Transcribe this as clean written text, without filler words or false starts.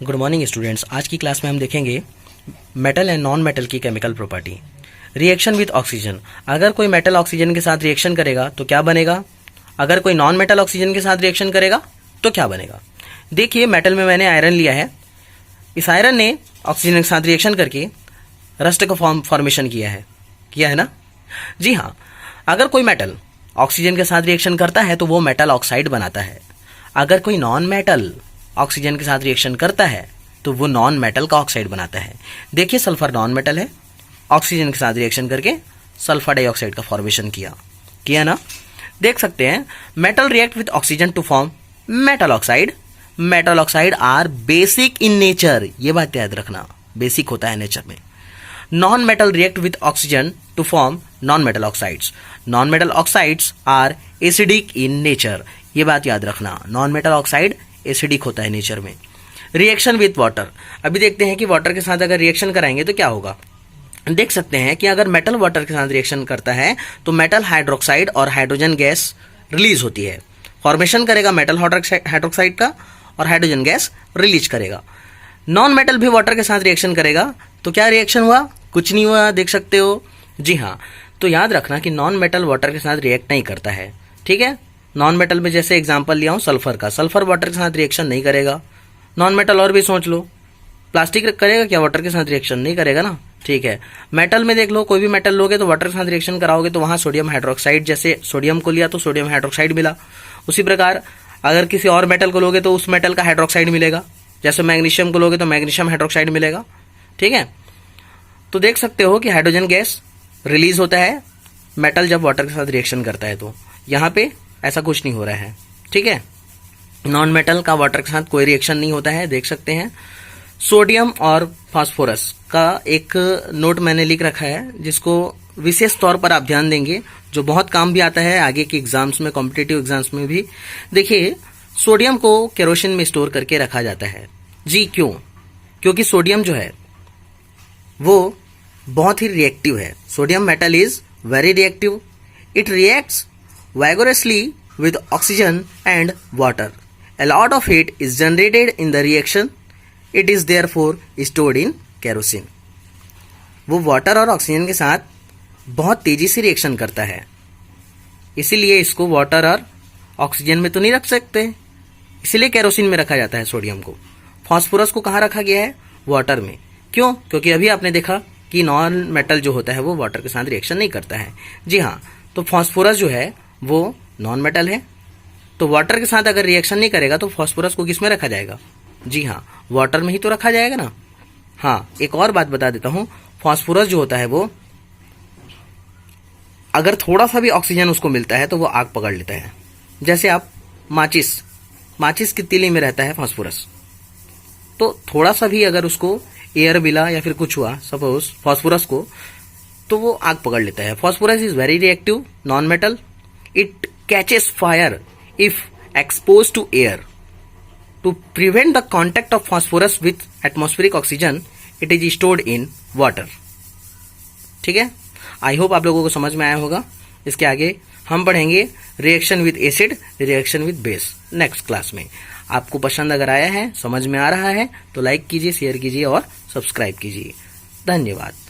Good morning students. आज की class में हम देखेंगे मेटल एंड नॉन मेटल की chemical property. Reaction with oxygen. अगर कोई मेटल ऑक्सीजन के साथ रिएक्शन करेगा तो क्या बनेगा, अगर कोई नॉन मेटल ऑक्सीजन के साथ रिएक्शन करेगा तो क्या बनेगा। देखिए, मेटल में मैंने आयरन लिया है। इस आयरन ने ऑक्सीजन के साथ रिएक्शन करके रस्ट का फॉर्मेशन किया है ना। जी हाँ, अगर कोई मेटल ऑक्सीजन के साथ रिएक्शन करता है तो वो मेटल ऑक्साइड बनाता है। अगर कोई नॉन मेटल ऑक्सीजन के साथ रिएक्शन करता है तो वो नॉन मेटल का ऑक्साइड बनाता है। देखिए, सल्फर नॉन मेटल है, ऑक्सीजन के साथ रिएक्शन करके सल्फर डाइऑक्साइड का फॉर्मेशन किया ना। देख सकते हैं, metal react with oxygen to form metal oxide. Metal oxide are basic in nature, ये बात याद रखना, बेसिक होता है नेचर में। Non metal react with oxygen to form non metal oxides. Non metal oxides are acidic in nature, ये बात याद रखना, नॉन मेटल ऑक्साइड एसिडिक होता है नेचर में। Reaction with water. अभी देखते हैं कि वाटर के साथ अगर रिएक्शन कराएंगे तो क्या होगा। देख सकते हैं कि अगर मेटल वाटर के साथ रिएक्शन करता है तो मेटल हाइड्रोक्साइड और हाइड्रोजन गैस रिलीज होती है, फॉर्मेशन करेगा मेटल हाइड्रोक्साइड का और हाइड्रोजन गैस रिलीज करेगा। नॉन मेटल भी वाटर के साथ रिएक्शन करेगा तो क्या रिएक्शन हुआ, कुछ नहीं हुआ, देख सकते हो। जी हाँ, तो याद रखना कि नॉन मेटल वाटर के साथ रिएक्ट नहीं करता है, ठीक है। नॉन मेटल में जैसे एग्जांपल लिया हूं सल्फर का, सल्फर वाटर के साथ रिएक्शन नहीं करेगा। नॉन मेटल और भी सोच लो, प्लास्टिक करेगा क्या, वाटर के साथ रिएक्शन नहीं करेगा ना, ठीक है। मेटल में देख लो, कोई भी मेटल लोगे तो वाटर के साथ रिएक्शन कराओगे तो वहां सोडियम हाइड्रोक्साइड, जैसे सोडियम को लिया तो सोडियम हाइड्रोक्साइड मिला। उसी प्रकार अगर किसी और मेटल को लोगे तो उस मेटल का हाइड्रोक्साइड मिलेगा, जैसे मैग्नीशियम को लोगे तो मैग्नीशियम हाइड्रोक्साइड मिलेगा, ठीक है। तो देख सकते हो कि हाइड्रोजन गैस रिलीज होता है मेटल जब वाटर के साथ रिएक्शन करता है। तो यहाँ पे ऐसा कुछ नहीं हो रहा है, ठीक है। नॉन मेटल का वाटर के साथ कोई रिएक्शन नहीं होता है, देख सकते हैं। सोडियम और फास्फोरस का एक नोट मैंने लिख रखा है जिसको विशेष तौर पर आप ध्यान देंगे, जो बहुत काम भी आता है आगे के एग्जाम्स में, कॉम्पिटिटिव एग्जाम्स में भी। देखिए, सोडियम को केरोसिन में स्टोर करके रखा जाता है। जी क्यों, क्योंकि सोडियम जो है वो बहुत ही रिएक्टिव है। Sodium metal is very reactive, it reacts vigorously with oxygen and water. A lot of heat is generated in the reaction. It is therefore stored in kerosene. वो वाटर और ऑक्सीजन के साथ बहुत तेजी से रिएक्शन करता है, इसीलिए इसको वाटर और ऑक्सीजन में तो नहीं रख सकते, इसीलिए केरोसिन में रखा जाता है सोडियम को। फास्फोरस को कहाँ रखा गया है, वाटर में। क्यों, क्योंकि अभी आपने देखा कि नॉन मेटल जो होता है वो वाटर के साथ रिएक्शन नहीं करता है। जी हाँ, तो फास्फोरस जो है वो नॉन मेटल है, तो वाटर के साथ अगर रिएक्शन नहीं करेगा तो फास्फोरस को किस में रखा जाएगा। जी हाँ, वाटर में ही तो रखा जाएगा ना। हाँ, एक और बात बता देता हूं, फास्फोरस जो होता है वो अगर थोड़ा सा भी ऑक्सीजन उसको मिलता है तो वो आग पकड़ लेता है। जैसे आप माचिस की तीली में रहता है फास्फोरस, तो थोड़ा सा भी अगर उसको एयर मिला या फिर कुछ हुआ सपोज फास्फोरस को, तो वो आग पकड़ लेता है। Phosphorus is very reactive non metal, it catches fire if exposed to air. To prevent the contact of phosphorus with atmospheric oxygen, it is stored in water. ठीक है, आई होप आप लोगों को समझ में आया होगा। इसके आगे हम पढ़ेंगे reaction with acid, reaction with base next class में। आपको पसंद अगर आया है, समझ में आ रहा है तो लाइक कीजिए, शेयर कीजिए और सब्सक्राइब कीजिए। धन्यवाद।